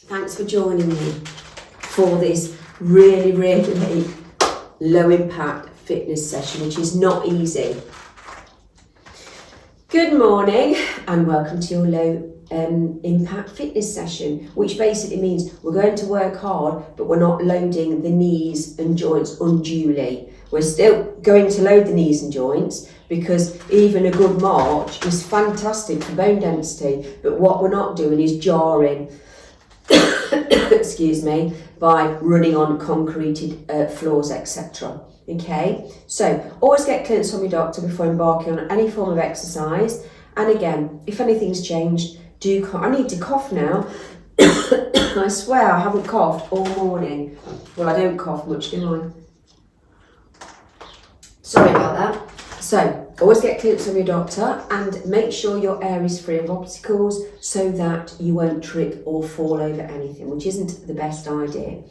Thanks for joining me for this really low impact fitness session, which is not easy. Good morning and welcome to your low impact fitness session, which basically means we're going to work hard, but we're not loading the knees and joints unduly. We're still going to load the knees and joints because even a good march is fantastic for bone density, but what we're not doing is jarring excuse me, by running on concreted floors, etc. Okay, so always get clearance from your doctor before embarking on any form of exercise. And again, if anything's changed, I need to cough now. I swear I haven't coughed all morning. Well, I don't cough much, do I? Sorry about that. So, always get clearance from your doctor and make sure your air is free of obstacles so that you won't trip or fall over anything, which isn't the best idea.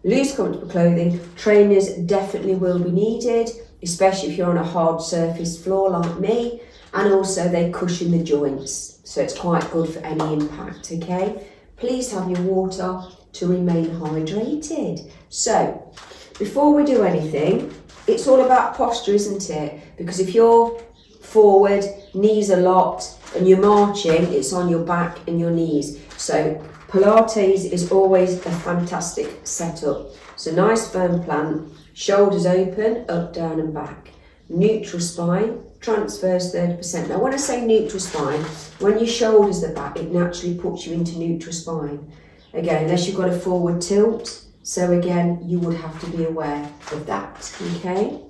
Loose, comfortable clothing. Trainers definitely will be needed, especially if you're on a hard surface floor like me, and also they cushion the joints, so it's quite good for any impact, okay? Please have your water to remain hydrated. So, before we do anything, it's all about posture, isn't it? Because if you're forward, knees are locked, and you're marching, it's on your back and your knees. So Pilates is always a fantastic setup. So nice firm plant, shoulders open, up, down and back. Neutral spine, transfers 30%. Now when I say neutral spine, when your shoulders are back, it naturally puts you into neutral spine. Again, unless you've got a forward tilt, so again, you would have to be aware of that, okay?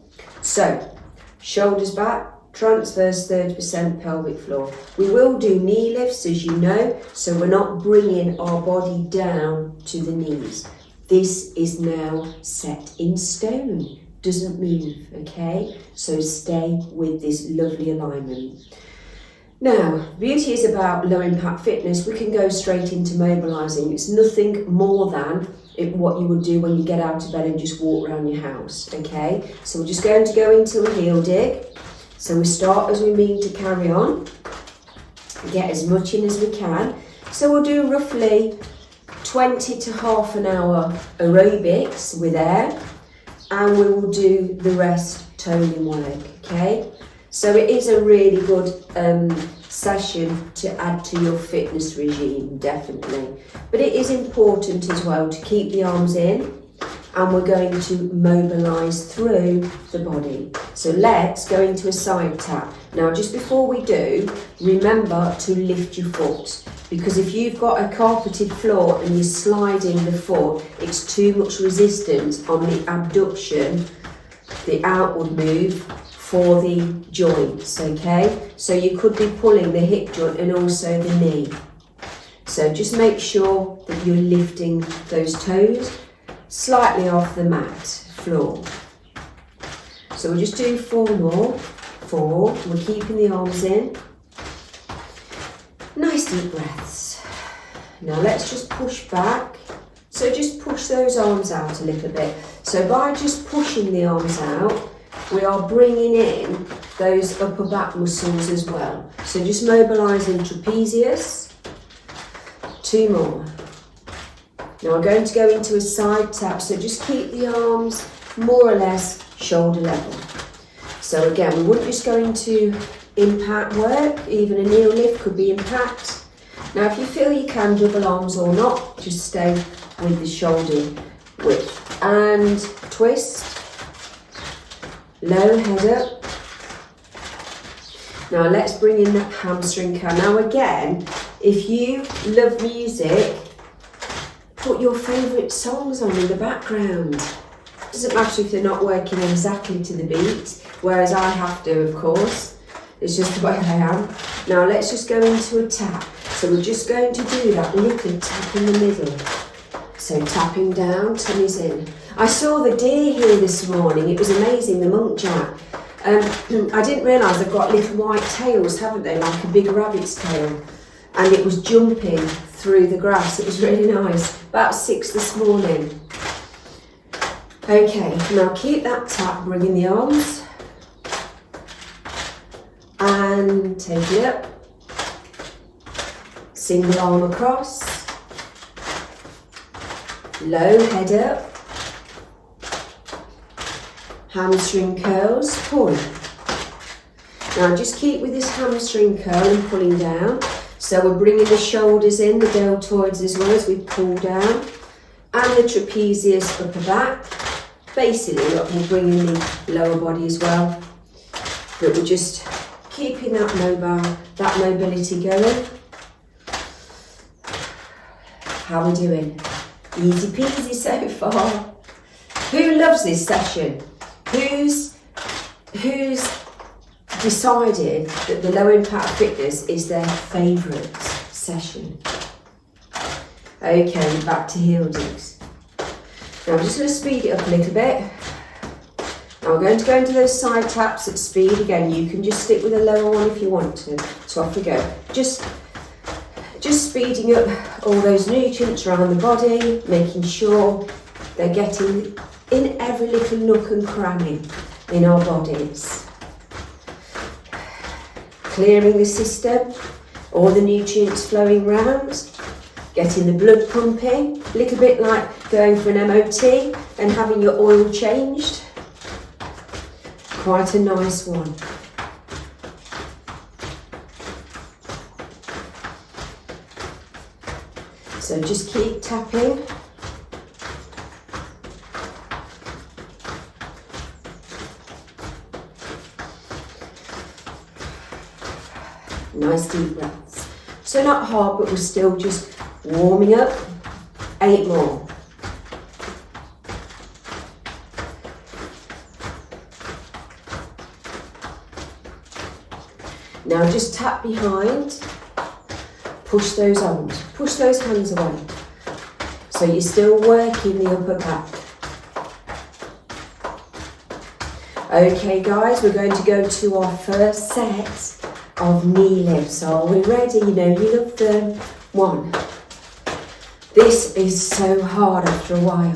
So, shoulders back, transfers 30% pelvic floor. We will do knee lifts, as you know, so we're not bringing our body down to the knees. This is now set in stone, doesn't move, okay? So stay with this lovely alignment. Now, beauty is about low impact fitness. We can go straight into mobilising. It's nothing more than what you would do when you get out of bed and just walk around your house, okay? So we're just going to go into a heel dig. So we start as we mean to carry on, get as much in as we can. So we'll do roughly 20 to half an hour aerobics with air, and we will do the rest toning work, okay? So it is a really good session to add to your fitness regime, definitely. But it is important as well to keep the arms in, and we're going to mobilise through the body. So let's go into a side tap. Now, just before we do, remember to lift your foot, because if you've got a carpeted floor and you're sliding the foot, it's too much resistance on the abduction, the outward move, for the joints, okay? So you could be pulling the hip joint and also the knee. So just make sure that you're lifting those toes slightly off the mat floor. So we'll just do 4 more. 4, we're keeping the arms in. Nice deep breaths. Now let's just push back. So just push those arms out a little bit. So by just pushing the arms out, we are bringing in those upper back muscles as well. So just mobilising trapezius. 2 more. Now we're going to go into a side tap, so just keep the arms more or less shoulder level. So again, we wouldn't just go into impact work, even a knee lift could be impact. Now if you feel you can double arms or not, just stay with the shoulder width. And twist. Low head up. Now let's bring in that hamstring curl. Now again, if you love music, put your favourite songs on in the background. It doesn't matter if they're not working exactly to the beat, whereas I have to, of course. It's just the way I am. Now let's just go into a tap. So we're just going to do that little tap in the middle. So tapping down, tummies in. I saw the deer here this morning. It was amazing, the muntjac. I didn't realise they've got little white tails, haven't they, like a big rabbit's tail. And it was jumping through the grass. It was really nice. About 6 this morning. Okay, now keep that tap, bring in the arms. And take it up. Single arm across. low head up, hamstring curls, pull. Now just keep with this hamstring curl and pulling down. So we're bringing the shoulders in, the deltoids as well as we pull down, and the trapezius upper back. Basically we're bringing the lower body as well, but we're just keeping that mobility going. How are we doing? Easy peasy so far. Who loves this session? Who's decided that the low impact fitness is their favourite session? Okay, back to heel digs. Now I'm just going to speed it up a little bit. Now we're going to go into those side taps at speed. Again, you can just stick with a lower one if you want to. So off we go. Just speeding up all those nutrients around the body, making sure they're getting in every little nook and cranny in our bodies. Clearing the system, all the nutrients flowing round, getting the blood pumping, a little bit like going for an MOT and having your oil changed. Quite a nice one. So just keep tapping. Nice deep breaths. So not hard, but we're still just warming up. 8 more. Now just tap behind. Push those arms, push those hands away. So you're still working the upper back. Okay guys, we're going to go to our first set of knee lifts. Are we ready? You know you love them. 1. This is so hard after a while.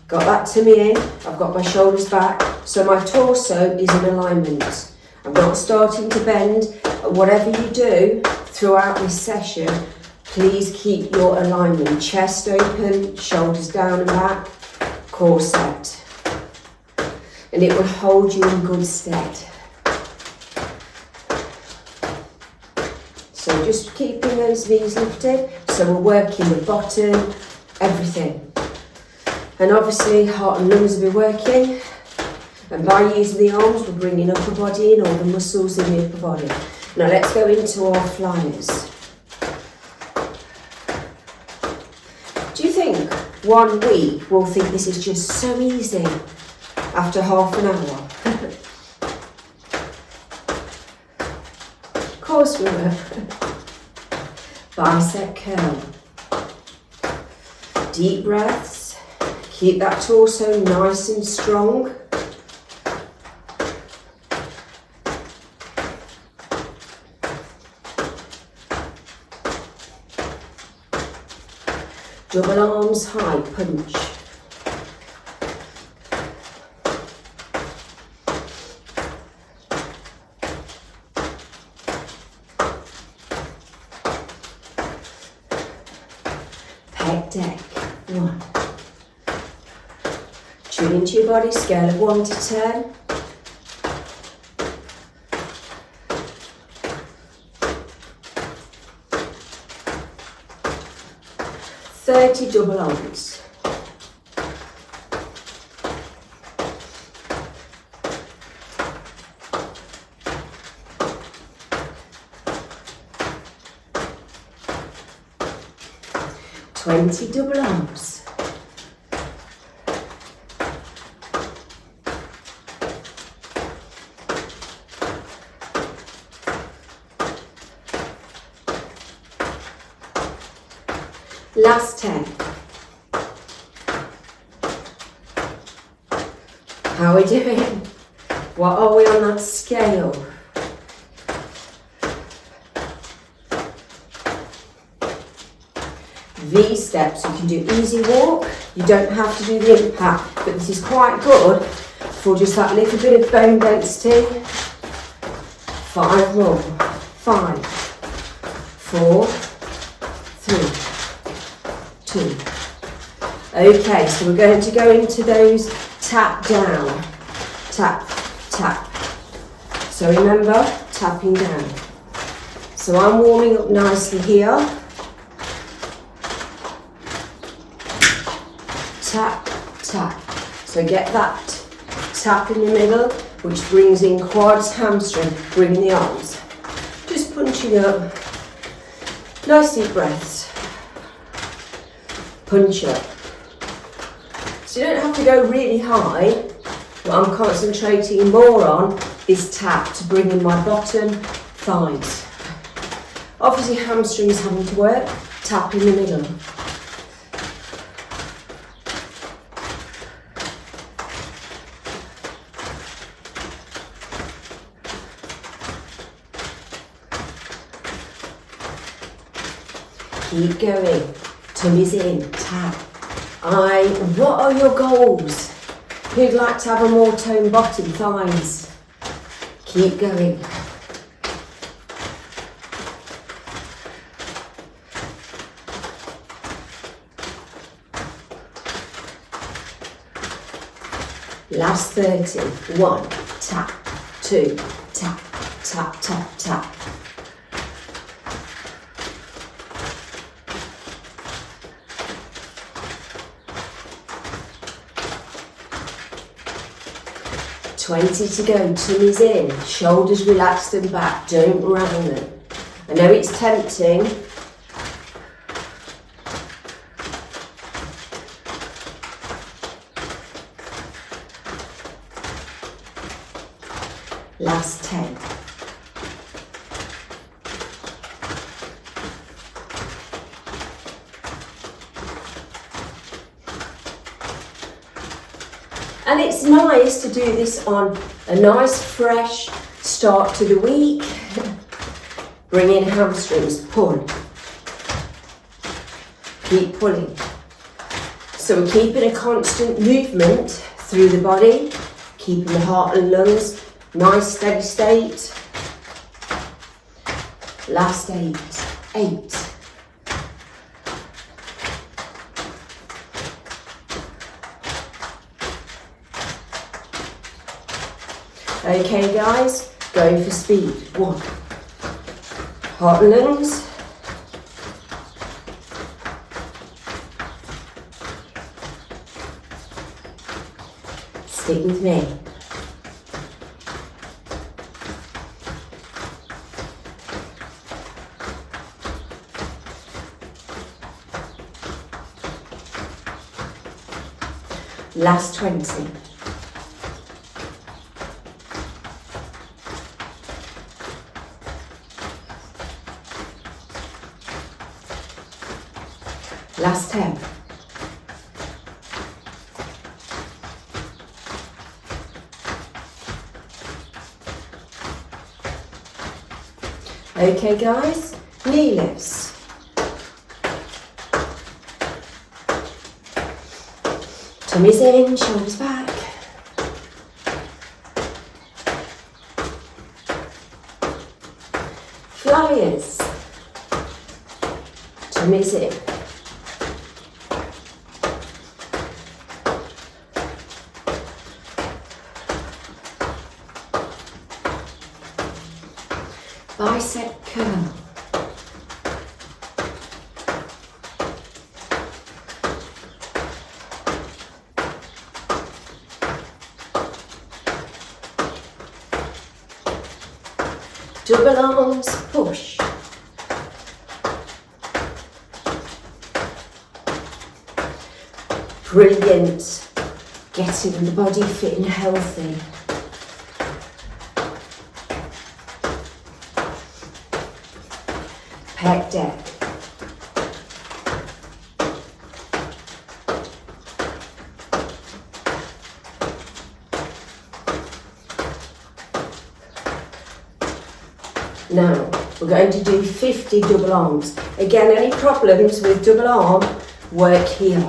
Got that tummy in, I've got my shoulders back, so my torso is in alignment. I'm not starting to bend. Whatever you do throughout this session, please keep your alignment. Chest open, shoulders down and back, core set. And it will hold you in good stead. So just keeping those knees lifted. So we're working the bottom, everything. And obviously heart and lungs will be working. And by using the arms, we're bringing upper body in, all the muscles in the upper body. Now let's go into our flyers. Do you think 1 week we'll think this is just so easy after half an hour? Of course we will. Bicep curl. Deep breaths. Keep that torso nice and strong. Double arms high, punch. Pec deck, 1. Tune into your body, scale of 1 to 10. Double arms. Twenty double arms. Last 10. How are we doing? What are we on that scale? V steps, you can do easy walk. You don't have to do the impact, but this is quite good for just that little bit of bone density. 5 more. 5, 4, 3, 2, Okay, so we're going to go into those tap down, tap, tap. So remember, tapping down. So I'm warming up nicely here. Tap, tap. So get that tap in the middle, which brings in quads, hamstring, bringing the arms. Just punching up. Nice deep breaths. Punch up. So you don't have to go really high, but I'm concentrating more on this tap to bring in my bottom thighs. Obviously hamstrings having to work, tap in the middle. Keep going, tummies in, tap. What are your goals? Who'd like to have a more toned bottom, thighs? Keep going. Last 30. 1, tap, 2, tap, tap, tap, tap. Twenty to go, tummies in, shoulders relaxed and back, don't round them. I know it's tempting. Last 10. And it's nice to do this on a nice fresh start to the week. Bring in hamstrings, pull. Keep pulling. So we're keeping a constant movement through the body, keeping the heart and lungs nice steady state. Last 8. 8. Okay guys, going for speed. 1. Heart and lungs. Stick with me. Last 20. Last 10. Okay guys, knee lifts. Tummies in, shoulders back. Flyers. Tummies in. Bicep curl. Double arms, push. Brilliant. Getting the body fit and healthy. Pec deck. Now, we're going to do 50 double arms. Again, any problems with double arm, work here.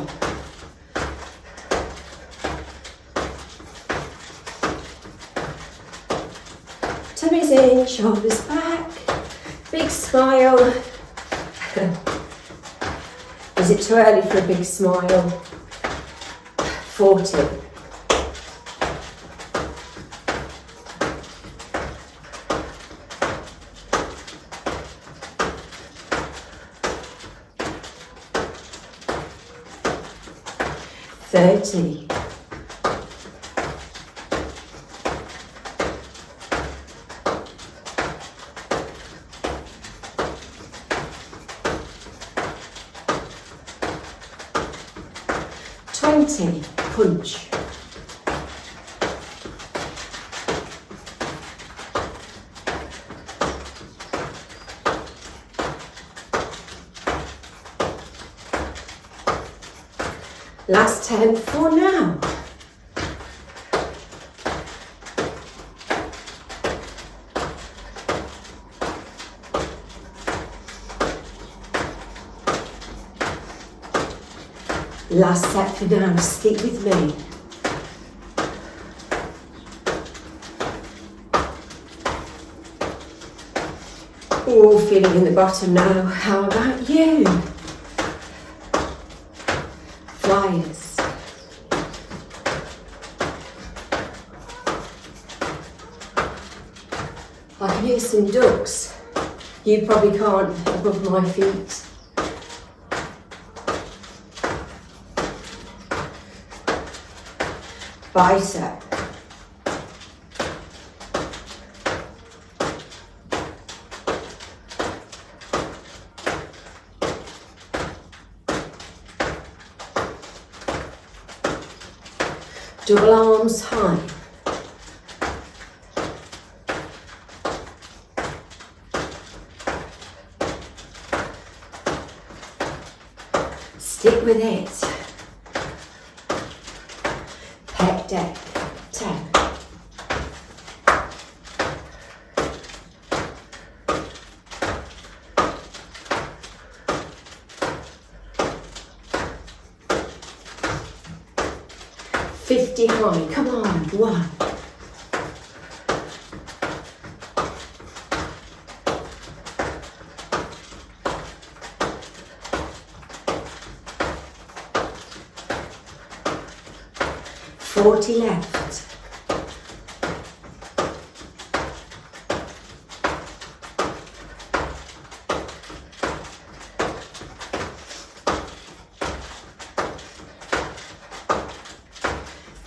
Tummies in, shoulders back. Big smile. Is it too early for a big smile? 40. $30. 20, punch. Last 10 for now. Last set for now, stick with me. Oh, feeling in the bottom now. How about you? Flyers. I can hear some ducks. You probably can't above my feet. Bicep. Double arms high. Stick with it. Pec deck, 10. $50 high, come on, 1. $40 left.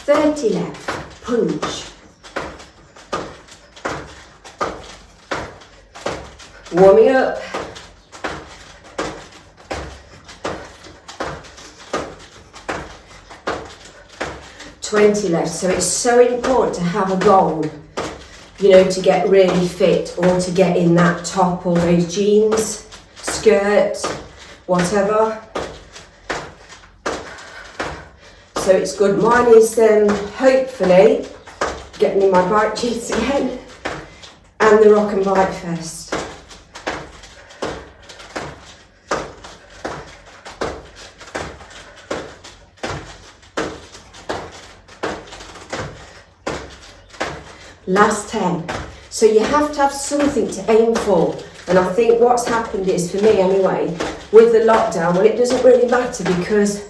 $30 left. Punch. Warming up. $20 left. So it's so important to have a goal, you know, to get really fit or to get in that top or those jeans, skirt, whatever. So it's good. Mine is hopefully getting in my bike jeans again and the Rock and Bike Fest. Last 10. So you have to have something to aim for. And I think what's happened is, for me anyway, with the lockdown, well, it doesn't really matter because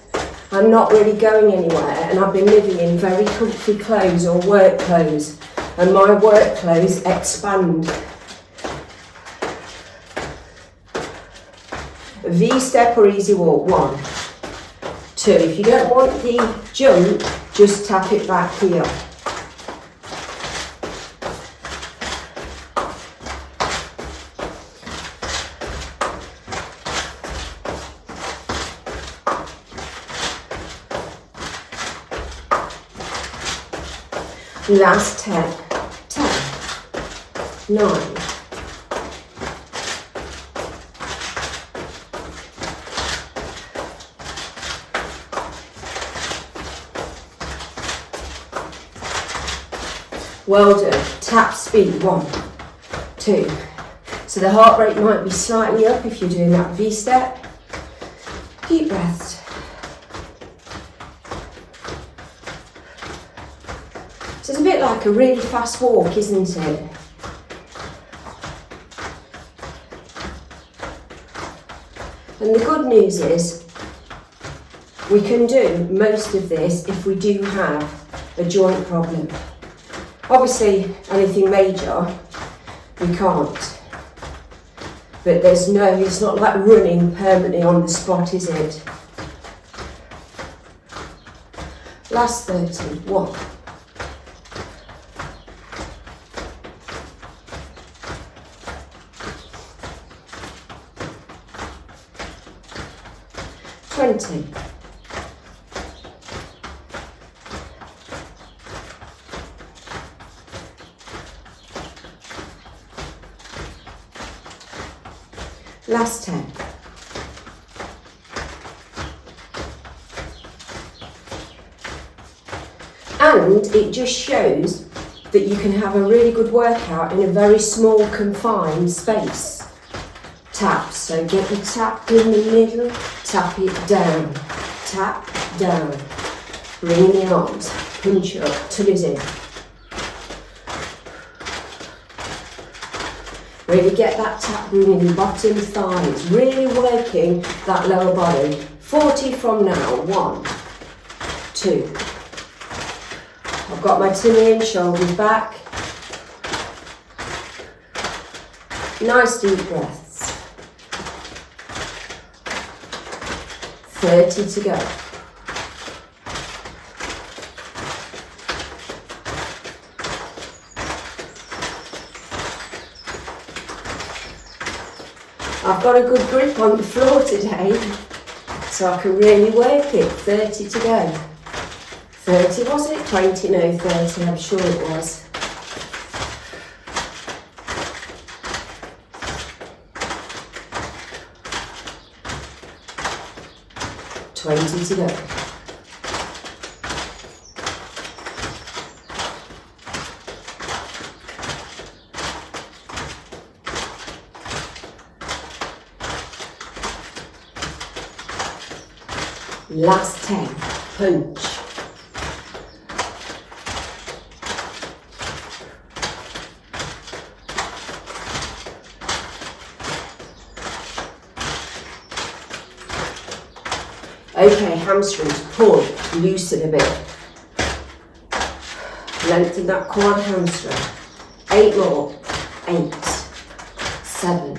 I'm not really going anywhere and I've been living in very comfy clothes or work clothes, and my work clothes expand. V-step or easy walk, 1, 2. If you don't want the jump, just tap it back here. Last 10, 10, 9, 'Well done. Tap speed, 1, 2. So the heart rate might be slightly up if you're doing that V-step. Deep breaths. So it's a bit like a really fast walk, isn't it? And the good news is, We can do most of this if we do have a joint problem. Obviously, anything major, we can't. But it's not like running permanently on the spot, is it? Last 30, 1. Last 10. And it just shows that you can have a really good workout in a very small confined space. Tap, so get the tap in the middle, tap it down, tap, down. Bring in the arms, pinch up, toes in. Really get that tap bringing the bottom thighs, really working that lower body. 40 from now, 1, 2. I've got my tummy in, shoulders back. Nice deep breaths. 30 to go. I've got a good grip on the floor today, so I can really work it. 30 to go. 30 was it? 20, no 30, I'm sure it was. To go. Last 10, punch. Okay, hamstrings, pull, loosen a bit. Lengthen that quad hamstring. 8 more. 8, 7.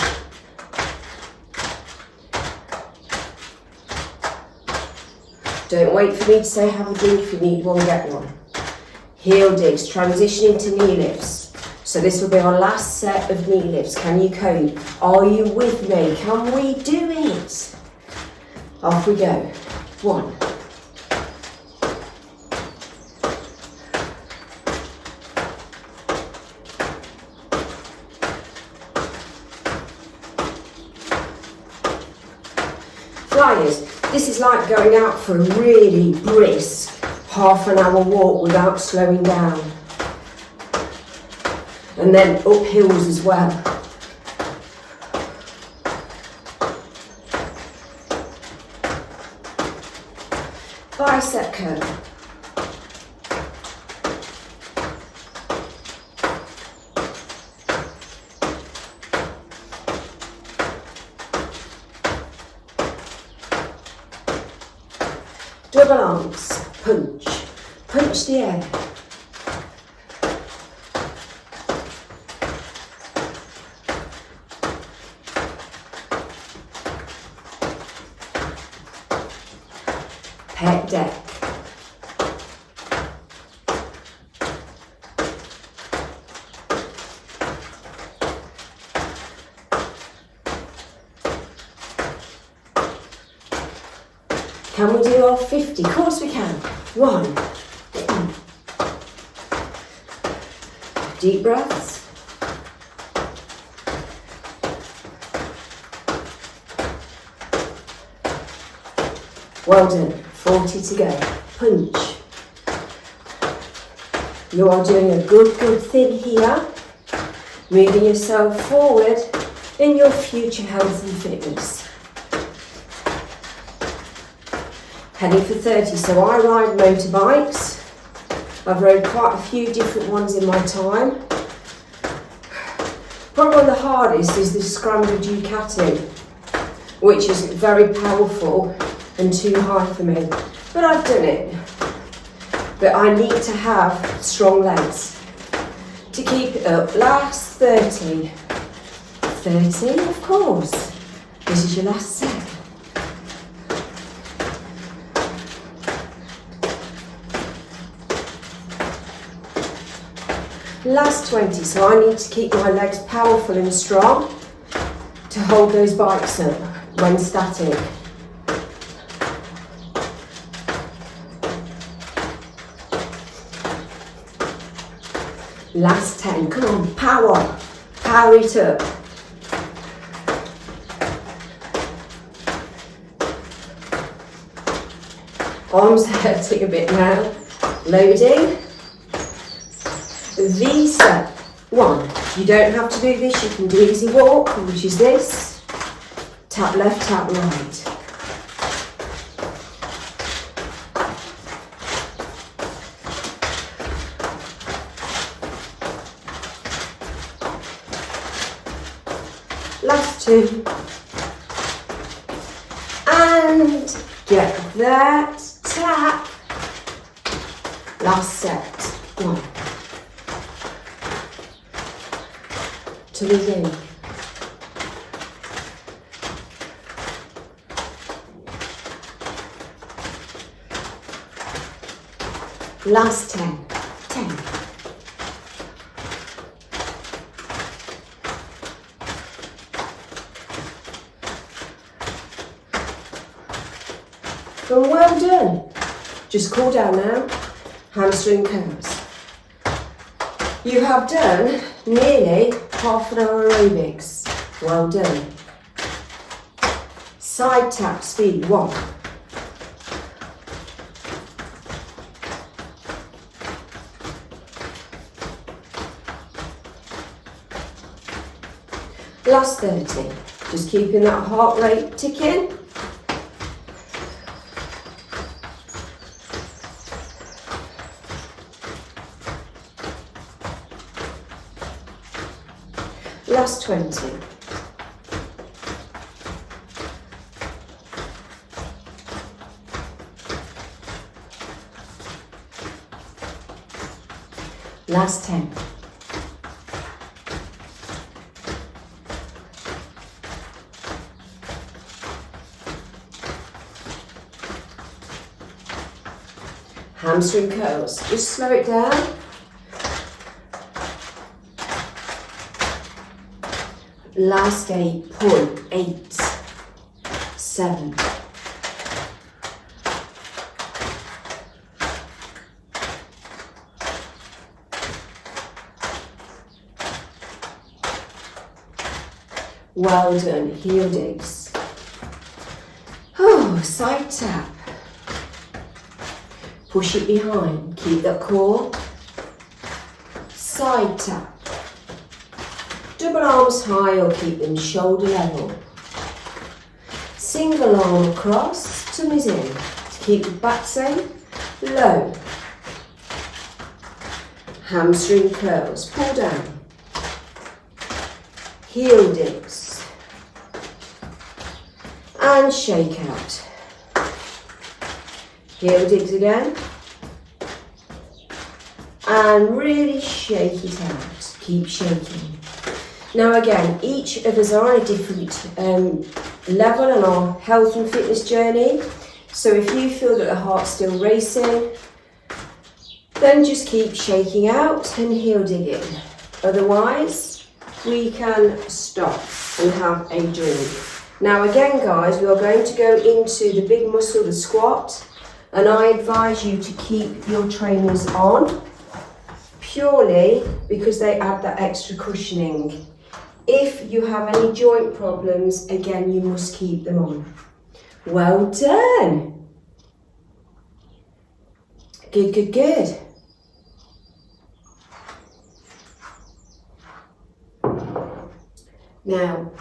Don't wait for me to say have a drink. If you need one, get one. Heel digs, transitioning to knee lifts. So this will be our last set of knee lifts. Can you cope? Are you with me? Can we do it? Off we go. 1. Flyers. This is like going out for a really brisk half-an-hour walk without slowing down. And then up hills as well. Bicep curl. Double arms, punch, punch the air. Pec deck. Can we do our 50? Of course we can. 1. Deep breaths. Well done. 40 to go. Punch. You are doing a good thing here. Moving yourself forward in your future health and fitness. Heading for 30. So I ride motorbikes. I've rode quite a few different ones in my time. Probably one of the hardest is the Scrambler Ducati, which is very powerful and too high for me. But I've done it. But I need to have strong legs to keep it up. Last 30. 30, of course. This is your last set. Last 20, so I need to keep my legs powerful and strong to hold those bikes up when static. Last 10, come on, power it up. Arms hurting a bit now. Loading. V-step. 1. You don't have to do this, you can do easy walk, which is this. Tap left, tap right. Last 2. And get that. Tap. Last set. 1. To begin. Last 10. 10. And well done. Just cool down now. Hamstring curls. You have done nearly half an hour aerobics. Well done. Side tap speed 1. Last 30. Just keeping that heart rate ticking. Last 20. Last 10. Hamstring curls. Just slow it down. Last 8, pull, 8, 7. Well done, heel digs. Oh, side tap. Push it behind, keep that core. Side tap. Double arms high or keep them shoulder level. Single arm across, tummies in to keep the back safe. Low. Hamstring curls, pull down. Heel dips. And shake out. Heel dips again. And really shake it out. Keep shaking. Now again, each of us are on a different level on our health and fitness journey. So if you feel that the heart's still racing, then just keep shaking out and heel digging. Otherwise, we can stop and have a drink. Now again guys, we are going to go into the big muscle, the squat, and I advise you to keep your trainers on purely because they add that extra cushioning. If you have any joint problems, again, you must keep them on. Well done. Good, good, good. Now,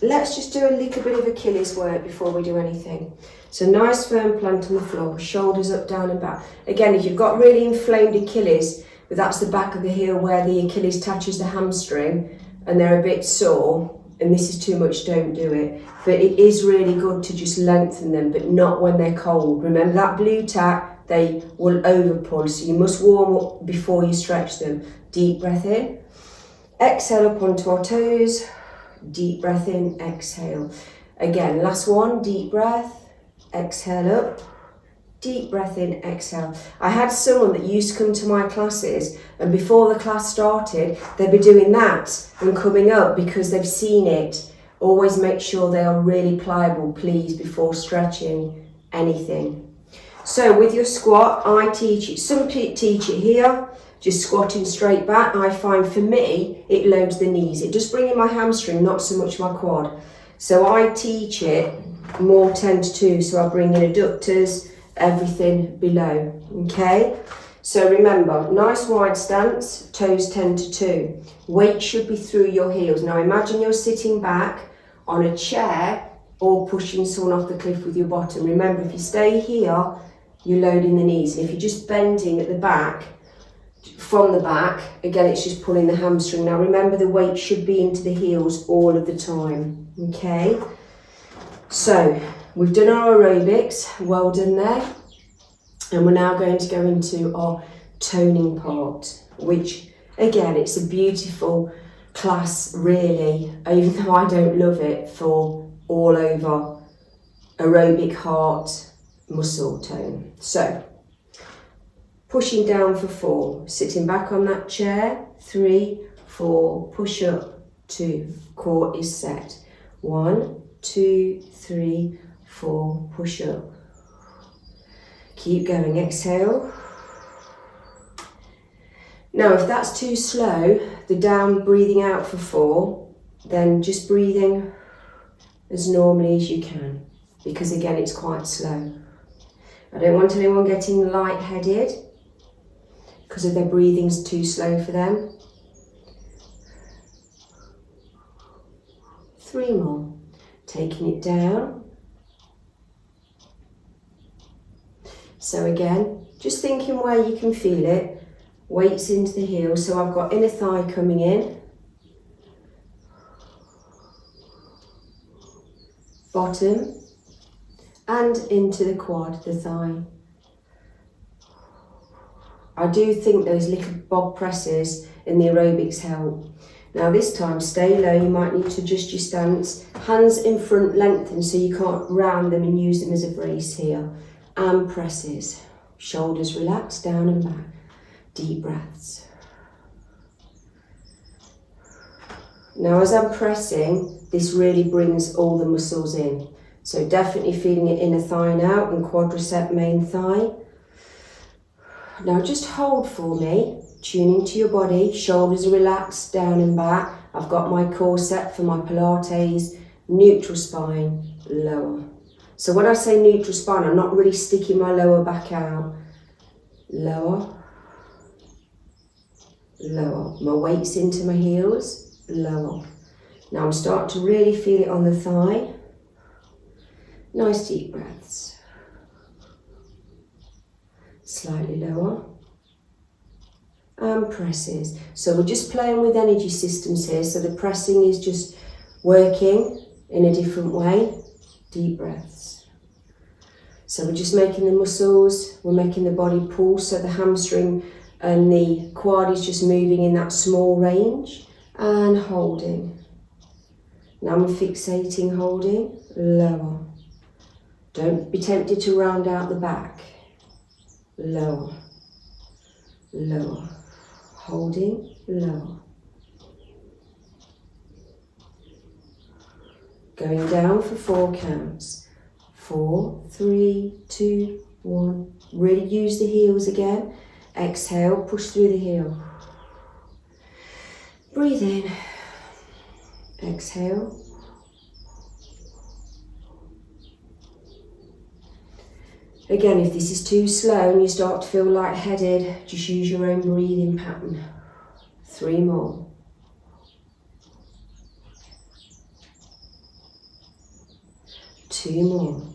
let's just do a little bit of Achilles work before we do anything. So nice firm plant on the floor, shoulders up, down and back. Again, if you've got really inflamed Achilles, but that's the back of the heel where the Achilles touches the hamstring, and they're a bit sore, and this is too much, don't do it. But it is really good to just lengthen them, but not when they're cold. Remember that blue tack, they will over pull, so you must warm up before you stretch them. Deep breath in, exhale up onto our toes, deep breath in, exhale. Again, last one, deep breath, exhale up, deep breath in, exhale. I had someone that used to come to my classes, and before the class started, they'd be doing that and coming up because they've seen it. Always make sure they are really pliable, please, before stretching anything. So with your squat, I teach it, some teach it here, just squatting straight back. I find for me, it loads the knees. It just brings in my hamstring, not so much my quad. So I teach it more 10 to 2, so I bring in adductors, everything below, okay? So remember, nice wide stance, toes 10 to 2. Weight should be through your heels. Now imagine you're sitting back on a chair or pushing someone off the cliff with your bottom. Remember, if you stay here, you're loading the knees. And if you're just bending at the back, from the back, again, it's just pulling the hamstring. Now remember, the weight should be into the heels all of the time, okay? So we've done our aerobics, well done there. And we're now going to go into our toning part, which again, it's a beautiful class really, even though I don't love it, for all over aerobic heart muscle tone. So pushing down for 4, sitting back on that chair, 3, 4, push up, 2, core is set, 1, 2, 3, 4, push up. Keep going, exhale. Now if that's too slow, the down breathing out for 4, then just breathing as normally as you can, because again it's quite slow. I don't want anyone getting lightheaded because if their breathing's too slow for them. 3 more, taking it down. So again, just thinking where you can feel it, weights into the heels. So I've got inner thigh coming in, bottom, and into the quad, the thigh. I do think those little bob presses in the aerobics help. Now this time, stay low, you might need to adjust your stance. Hands in front, lengthen so you can't round them and use them as a brace here. And presses. Shoulders relaxed, down and back. Deep breaths. Now as I'm pressing, this really brings all the muscles in. So definitely feeling it inner thigh now and quadricep main thigh. Now just hold for me, tuning to your body, shoulders relaxed, down and back. I've got my core set for my Pilates, neutral spine, lower. So when I say neutral spine, I'm not really sticking my lower back out. Lower, lower. My weight's into my heels, lower. Now I'm starting to really feel it on the thigh. Nice deep breaths. Slightly lower. And presses. So we're just playing with energy systems here. So the pressing is just working in a different way. Deep breaths. So we're just making the muscles, we're making the body pull, so the hamstring and the quad is just moving in that small range, and holding. Now I'm fixating, holding, lower. Don't be tempted to round out the back. Lower, lower, holding, lower. Going down for 4 counts. 4, 3, 2, 1. Really use the heels again. Exhale, push through the heel. Breathe in. Exhale. Again, if this is too slow and you start to feel lightheaded, just use your own breathing pattern. 3 more. Two more.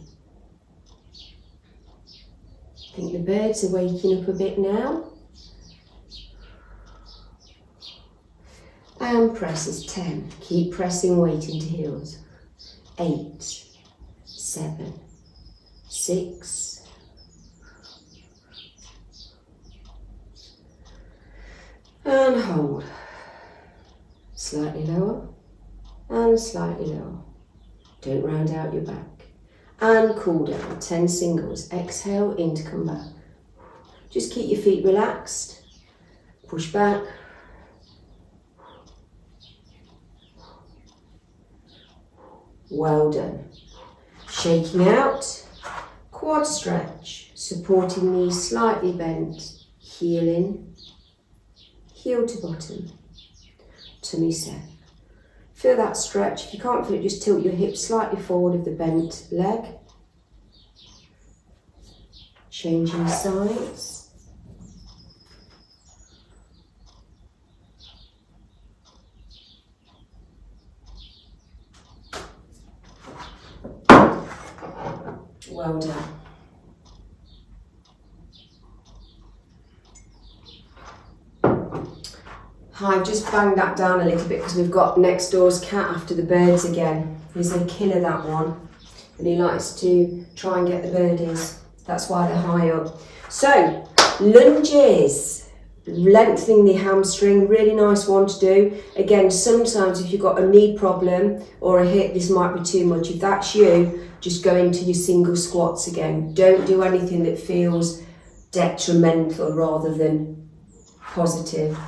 I think the birds are waking up a bit now. And presses 10. Keep pressing weight into heels. 8, 7, 6, and hold. Slightly lower and slightly lower. Don't round out your back. And cool down, 10 singles. Exhale in to come back. Just keep your feet relaxed. Push back. Well done. Shaking out, quad stretch, supporting knees slightly bent, heel in, heel to bottom, tummy set. Feel that stretch. If you can't feel it, just tilt your hips slightly forward of the bent leg. Changing sides. Well done. I've just banged that down a little bit because we've got next door's cat after the birds again. He's a killer, that one. And he likes to try and get the birdies. That's why they're high up. So, lunges. Lengthening the hamstring, really nice one to do. Again, sometimes if you've got a knee problem or a hip, this might be too much. If that's you, just go into your single squats again. Don't do anything that feels detrimental rather than positive.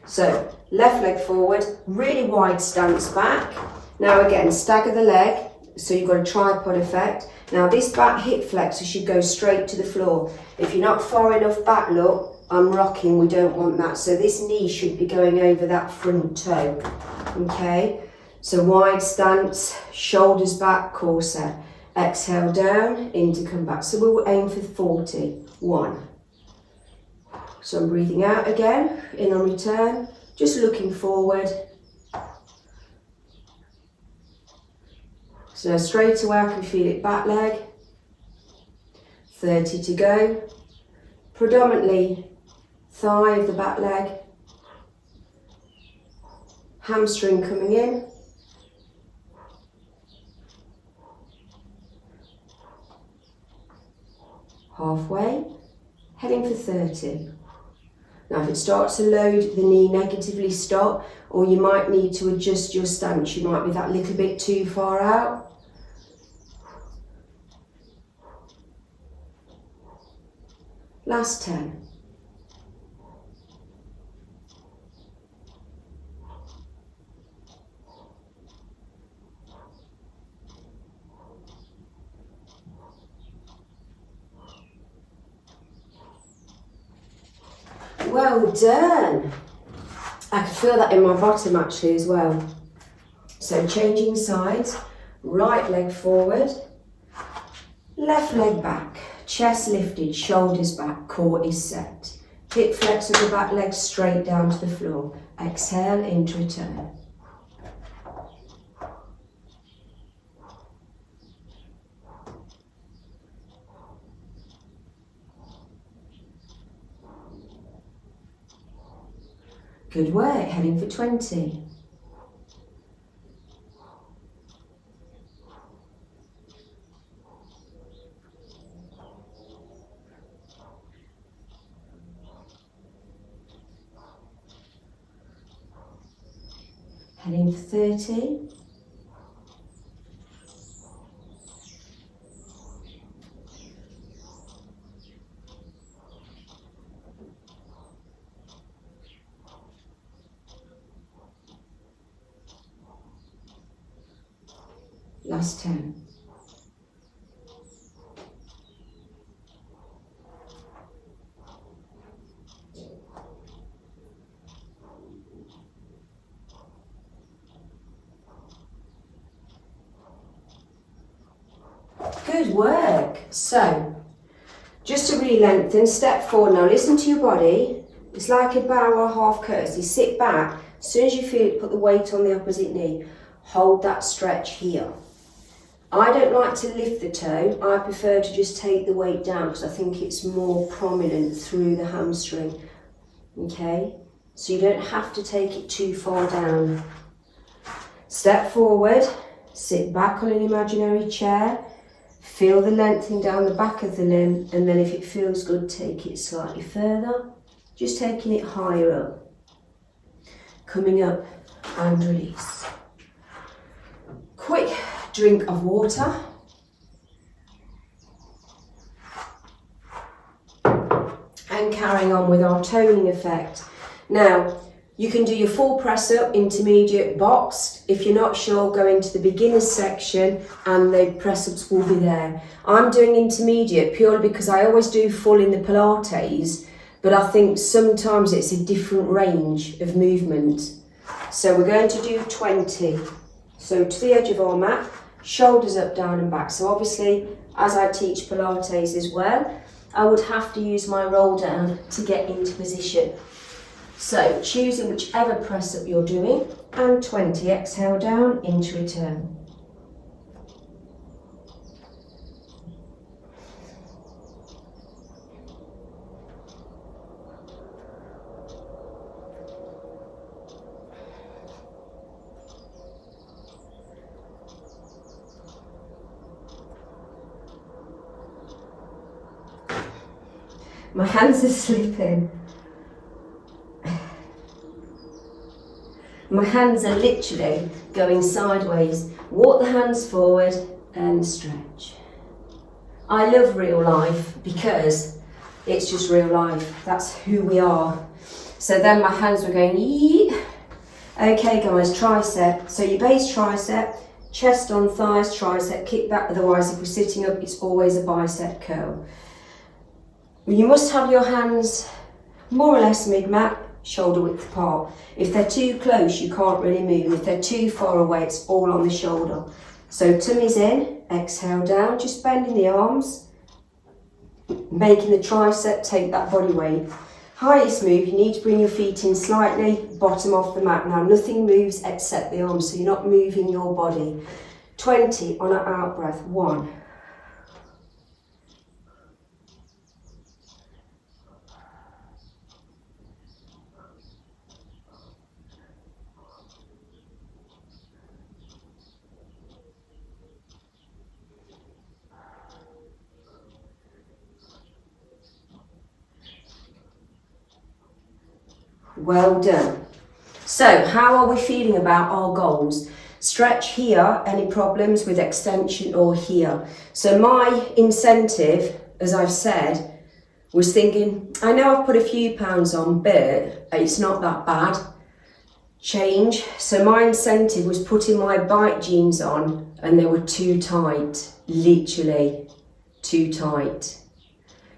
So, left leg forward, really wide stance back. Now again, stagger the leg, so you've got a tripod effect. Now this back hip flexor should go straight to the floor. If you're not far enough back, look, I'm rocking, we don't want that. So this knee should be going over that front toe, okay? So wide stance, shoulders back, core set. Exhale down, in to come back. So we'll aim for 40. 1. So I'm breathing out again, in on return, just looking forward. So straight away I can feel it back leg. 30 to go. Predominantly thigh of the back leg. Hamstring coming in. Halfway, heading for 30. Now if it starts to load the knee negatively, stop, or you might need to adjust your stance. You might be that little bit too far out. Last 10. Well done. I can feel that in my bottom actually as well. So changing sides, right leg forward, left leg back, chest lifted, shoulders back, core is set. Hip flex of the back leg straight down to the floor. Exhale into return. Good work, heading for 20. Heading for 30. Last 10. Good work. So, just to really lengthen, step forward. Now listen to your body. It's like a bow or a half curtsy. Sit back. As soon as you feel it, put the weight on the opposite knee. Hold that stretch here. I don't like to lift the toe. I prefer to just take the weight down because I think it's more prominent through the hamstring. Okay? so you don't have to take it too far down. Step forward, sit back on an imaginary chair, feel the lengthening down the back of the limb, and then if it feels good, take it slightly further, just taking it higher up. Coming up and release. Quick drink of water. And carrying on with our toning effect. Now, you can do your full press up, intermediate, boxed. If you're not sure, go into the beginners section and the press ups will be there. I'm doing intermediate purely because I always do full in the Pilates, but I think sometimes it's a different range of movement. So we're going to do 20. So to the edge of our mat, shoulders up, down and back. So obviously, as I teach Pilates as well, I would have to use my roll down to get into position. So choosing whichever press up you're doing, and 20, exhale down into return. My hands are slipping. My hands are literally going sideways. Walk the hands forward and stretch. I love real life because it's just real life. That's who we are. So then my hands were going, yee. Okay guys, tricep. So your base tricep, chest on thighs, tricep, kick back. Otherwise, if we're sitting up, it's always a bicep curl. You must have your hands more or less mid-mat, shoulder width apart. If they're too close, you can't really move. If they're too far away, it's all on the shoulder. So tummy's in, exhale down, just bending the arms, making the tricep take that body weight. Highest move, you need to bring your feet in slightly, bottom off the mat. Now nothing moves except the arms, so you're not moving your body. 20 on an out breath, 1. Well done. So how are we feeling about our goals? Stretch here, any problems with extension or here. So my incentive, as I've said, was thinking, I know I've put a few pounds on, but it's not that bad. Change. So my incentive was putting my bike jeans on and they were too tight, literally too tight.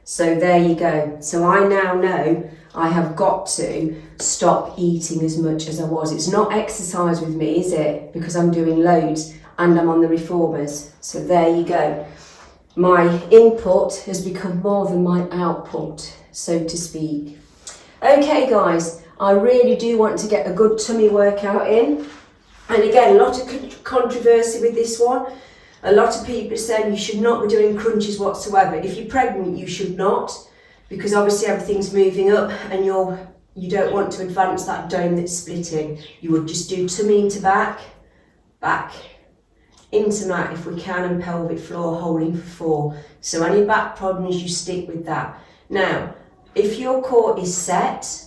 So there you go. So I now know I have got to stop eating as much as I was. It's not exercise with me, is it? Because I'm doing loads and I'm on the reformers. So there you go. My input has become more than my output, so to speak. Okay guys, I really do want to get a good tummy workout in. And again, a lot of controversy with this one. A lot of people are saying you should not be doing crunches whatsoever. If you're pregnant, you should not, because obviously everything's moving up and you don't want to advance that dome that's splitting. You would just do tummy into back, back, into mat if we can, and pelvic floor holding for 4. So any back problems, you stick with that. Now, if your core is set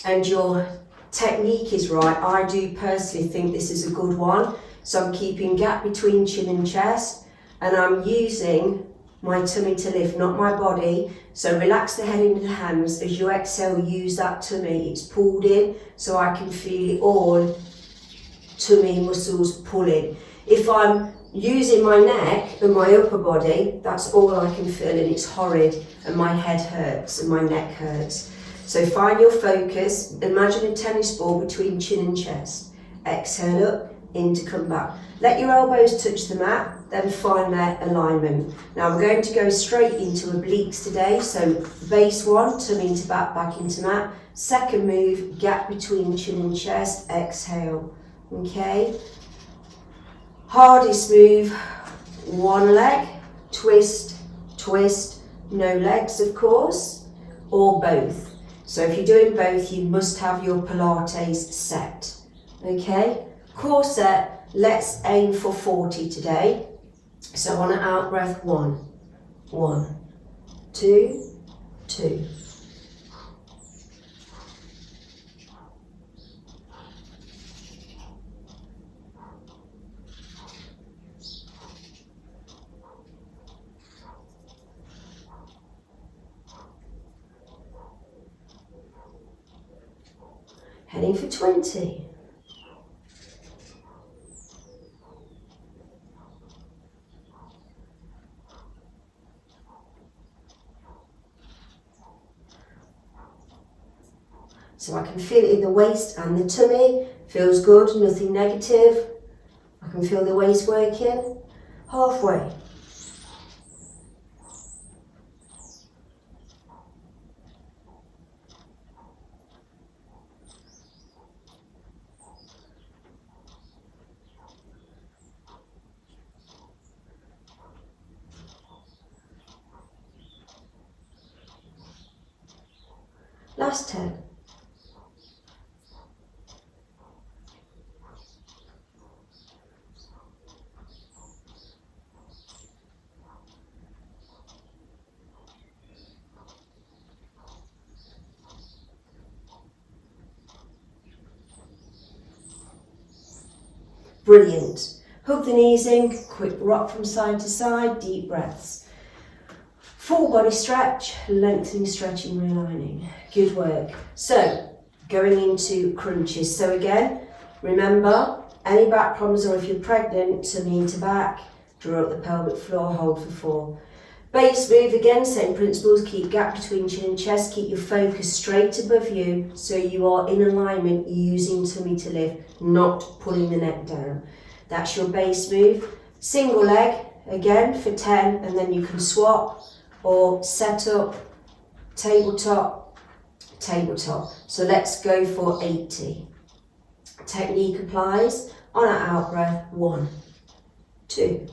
and your technique is right, I do personally think this is a good one. So I'm keeping gap between chin and chest, and I'm using my tummy to lift, not my body. So relax the head into the hands. As you exhale, use that tummy. It's pulled in, so I can feel it all, tummy muscles pulling. If I'm using my neck and my upper body, that's all I can feel, and it's horrid, and my head hurts and my neck hurts. So find your focus. Imagine a tennis ball between chin and chest. Exhale up, in to come back. Let your elbows touch the mat, then find their alignment. Now we're going to go straight into obliques today. So base 1, tummy into back, back into mat. Second move, gap between chin and chest, exhale. Okay. Hardest move, one leg, twist, twist, no legs of course, or both. So if you're doing both, you must have your Pilates set. Okay, core set, let's aim for 40 today. So on an out breath, 1, 1, 2, 2. Heading for 20. So I can feel it in the waist and the tummy. Feels good, nothing negative. I can feel the waist working. Halfway. Last 10. Brilliant. Hug the knees in, quick rock from side to side, deep breaths. Full body stretch, lengthening, stretching, realigning. Good work. So, going into crunches. So again, remember, any back problems or if you're pregnant, tummy into back, draw up the pelvic floor, hold for 4. Base move again, same principles, keep gap between chin and chest, keep your focus straight above you so you are in alignment using tummy to lift, not pulling the neck down. That's your base move. Single leg, again for 10, and then you can swap or set up, tabletop, tabletop. So let's go for 80. Technique applies on our out breath, 1, 2.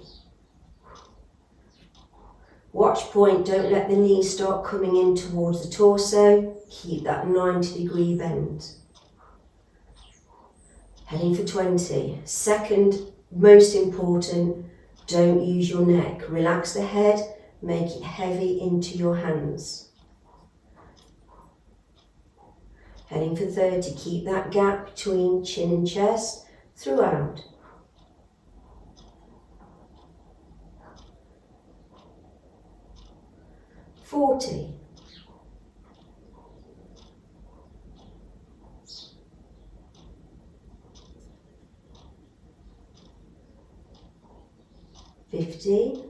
Watch point, don't let the knees start coming in towards the torso. Keep that 90-degree bend. Heading for 20. Second, most important, don't use your neck. Relax the head, make it heavy into your hands. Heading for 30, keep that gap between chin and chest throughout. 40. 50.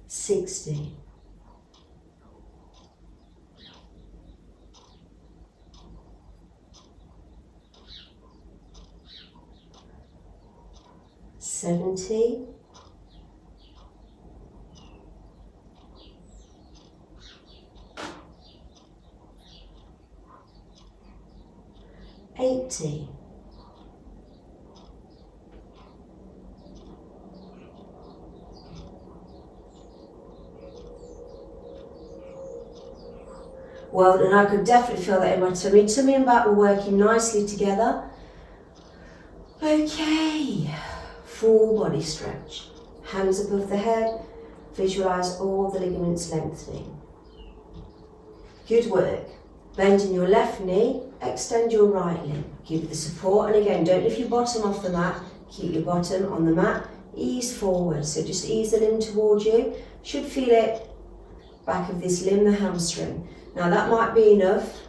60. 70. 80. 'Well, and I could definitely feel that in my tummy. Tummy and back were working nicely together. Okay, full body stretch. Hands above the head. Visualize all the ligaments lengthening. Good work. Bending your left knee, extend your right limb. Give it the support, and again, don't lift your bottom off the mat. Keep your bottom on the mat. Ease forward, so just ease the limb towards you. Should feel it back of this limb, the hamstring. Now that might be enough.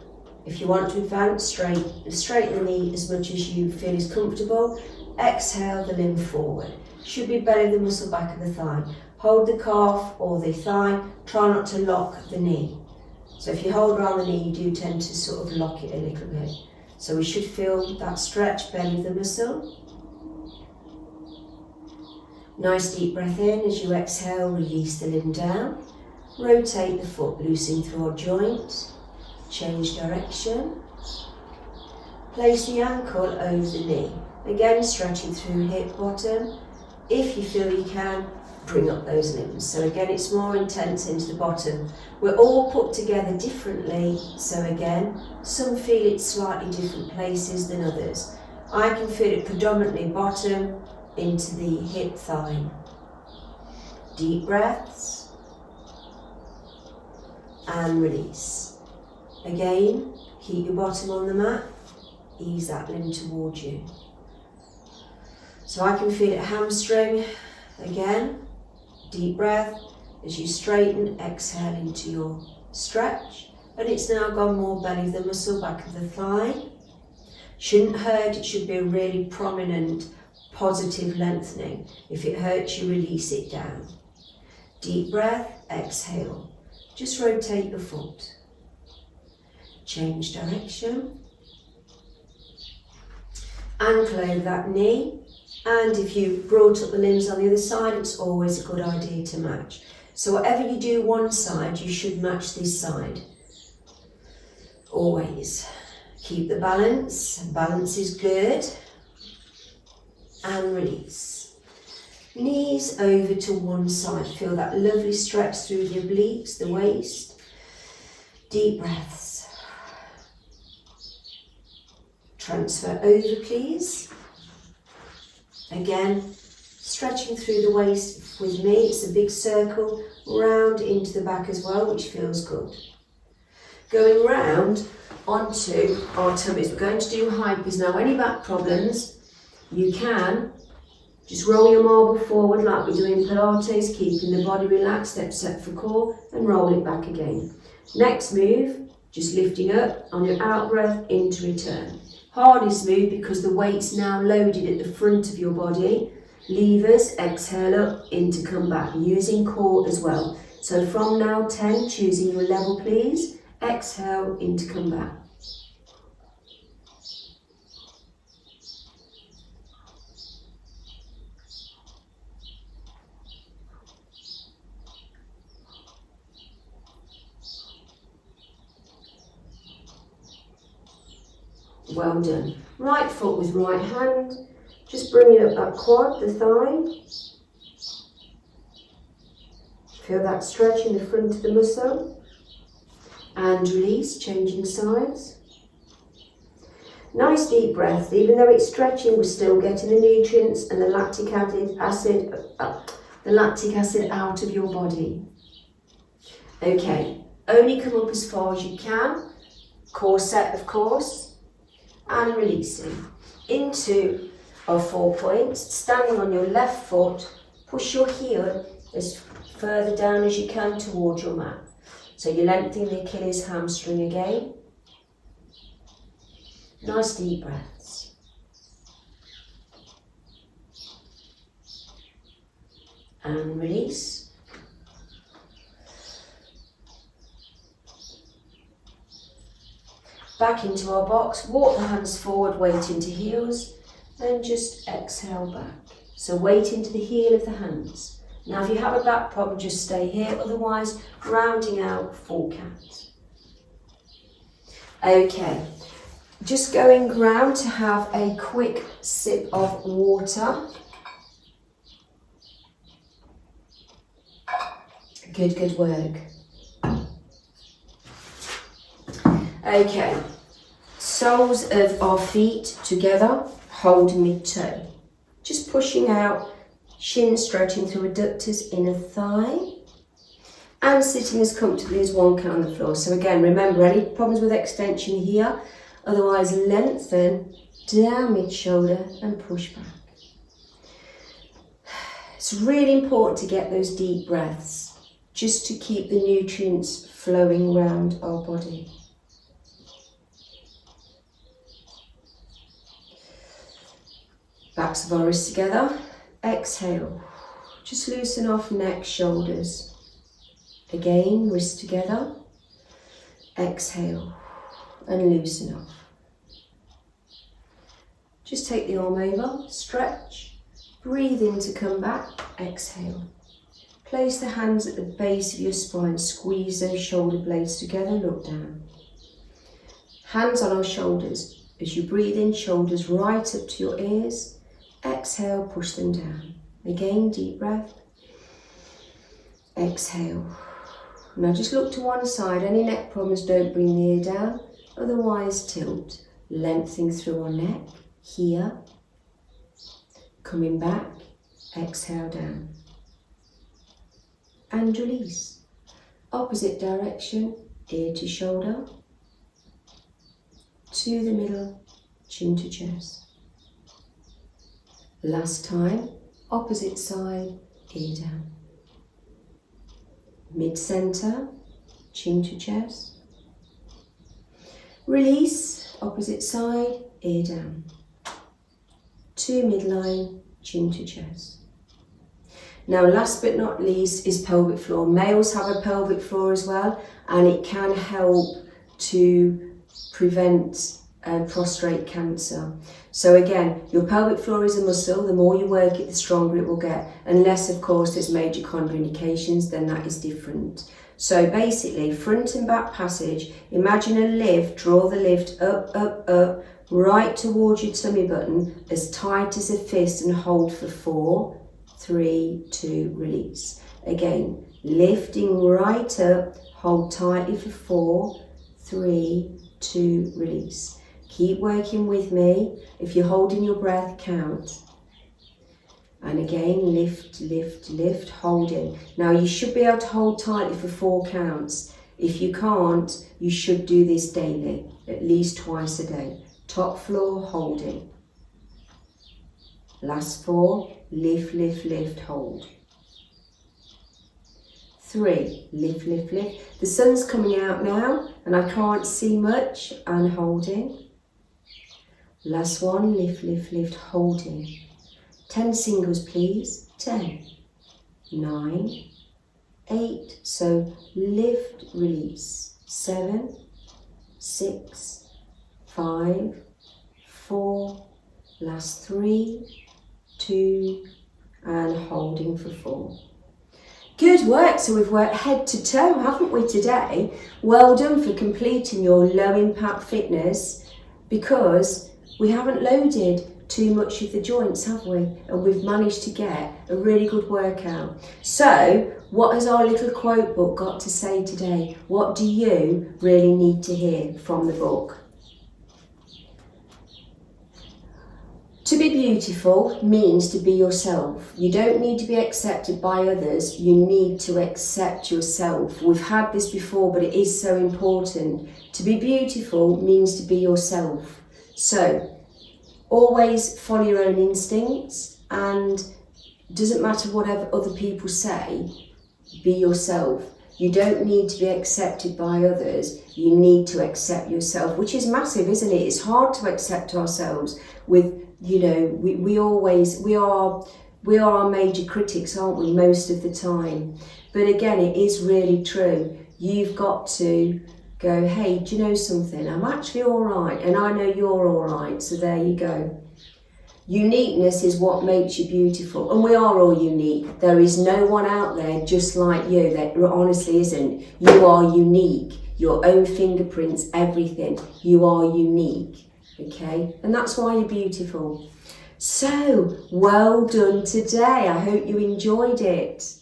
If you want to advance, straighten the knee as much as you feel is comfortable. Exhale the limb forward. Should be belly the muscle back of the thigh. Hold the calf or the thigh. Try not to lock the knee. So if you hold around the knee, you do tend to sort of lock it a little bit. So we should feel that stretch, belly of the muscle. Nice deep breath in. As you exhale, release the limb down. Rotate the foot, loosening through our joint. Change direction. Place the ankle over the knee. Again, stretching through hip bottom. If you feel you can, bring up those limbs. So again, it's more intense into the bottom. We're all put together differently. So again, some feel it slightly different places than others. I can feel it predominantly bottom into the hip thigh. Deep breaths. And release. Again, keep your bottom on the mat. Ease that limb towards you. So I can feel it hamstring. Again, deep breath. As you straighten, exhale into your stretch. And it's now gone more belly of the muscle, back of the thigh. Shouldn't hurt, it should be a really prominent, positive lengthening. If it hurts you, release it down. Deep breath, exhale. Just rotate your foot. Change direction. Ankle over that knee. And if you brought up the limbs on the other side, it's always a good idea to match. So whatever you do one side, you should match this side. Always. Keep the balance. Balance is good. And release. Knees over to one side. Feel that lovely stretch through the obliques, the waist. Deep breaths. Transfer over, please. Again, stretching through the waist with me. It's a big circle, round into the back as well, which feels good. Going round onto our tummies. We're going to do hypers. Now, any back problems, you can just roll your marble forward like we do in Pilates, keeping the body relaxed, step set for core, and roll it back again. Next move, just lifting up on your out breath into return. Hardest move because the weight's now loaded at the front of your body. Levers, exhale up, into come back, using core as well. So from now 10, choosing your level please, exhale, into come back. Well done. Right foot with right hand, just bringing up that quad, the thigh. Feel that stretch in the front of the muscle. And release, changing sides. Nice deep breath. Even though it's stretching, we're still getting the nutrients and the lactic acid out of your body. Okay, only come up as far as you can. Core set, of course. And releasing into our 4 points, standing on your left foot, push your heel as further down as you can towards your mat. So you're lengthening the Achilles hamstring again. Nice deep breaths. And release. Back into our box, walk the hands forward, weight into heels, and just exhale back. So weight into the heel of the hands. Now if you have a back problem, just stay here, otherwise rounding out full cat. Okay, just going round to have a quick sip of water. Good work. Okay, soles of our feet together, hold mid-toe. Just pushing out, shin stretching through adductors, inner thigh, and sitting as comfortably as one can on the floor. So again, remember, any problems with extension here, otherwise lengthen down mid-shoulder and push back. It's really important to get those deep breaths, just to keep the nutrients flowing around our body. Backs of our wrists together, exhale, just loosen off neck, shoulders. Again, wrists together, exhale, and loosen off. Just take the arm over, stretch, breathe in to come back, exhale. Place the hands at the base of your spine, squeeze those shoulder blades together, look down. Hands on our shoulders, As you breathe in, shoulders right up to your ears. Exhale, push them down. Again, deep breath. Exhale. Now just look to one side. Any neck problems, don't bring the ear down. Otherwise, tilt. Lengthening through our neck. Here. Coming back. Exhale down. And release. Opposite direction. Ear to shoulder. To the middle. Chin to chest. Last time. Opposite side. Ear down. Mid-center, chin to chest. Release, opposite side, ear down. To midline, chin to chest. Now last but not least is pelvic floor. Males have a pelvic floor as well, and it can help to prevent prostate cancer. So again, your pelvic floor is a muscle. The more you work it, the stronger it will get. Unless, of course, there's major contraindications, then that is different. So basically, front and back passage, imagine a lift, draw the lift up, up, up, right towards your tummy button, as tight as a fist, and hold for 4, 3, 2, release. Again, lifting right up, hold tightly for 4, 3, 2, release. Keep working with me. If you're holding your breath, count. And again, lift, lift, lift, holding. Now you should be able to hold tightly for 4 counts. If you can't, you should do this daily, at least twice a day. Top floor, holding. Last 4, lift, lift, lift, hold. 3, lift, lift, lift. The sun's coming out now and I can't see much, and holding. Last 1, lift, lift, lift, holding. 10 singles, please. 10, 9, 8. So lift, release. 7, 6, 5, 4. Last 3, 2, and holding for 4. Good work. So we've worked head to toe, haven't we, today? Well done for completing your low impact fitness, because we haven't loaded too much of the joints, have we? And we've managed to get a really good workout. So what has our little quote book got to say today? What do you really need to hear from the book? To be beautiful means to be yourself. You don't need to be accepted by others. You need to accept yourself. We've had this before, but it is so important. To be beautiful means to be yourself. So always follow your own instincts, and doesn't matter whatever other people say, be yourself. You don't need to be accepted by others. You need to accept yourself, which is massive, isn't it? It's hard to accept ourselves with, you know, we are our major critics, aren't we, most of the time. But again, it is really true. You've got to go, hey, do you know something? I'm actually all right, and I know you're all right, so there you go. Uniqueness is what makes you beautiful, and we are all unique. There is no one out there just like you. There honestly isn't. You are unique. Your own fingerprints, everything. You are unique, okay? And that's why you're beautiful. So, well done today. I hope you enjoyed it.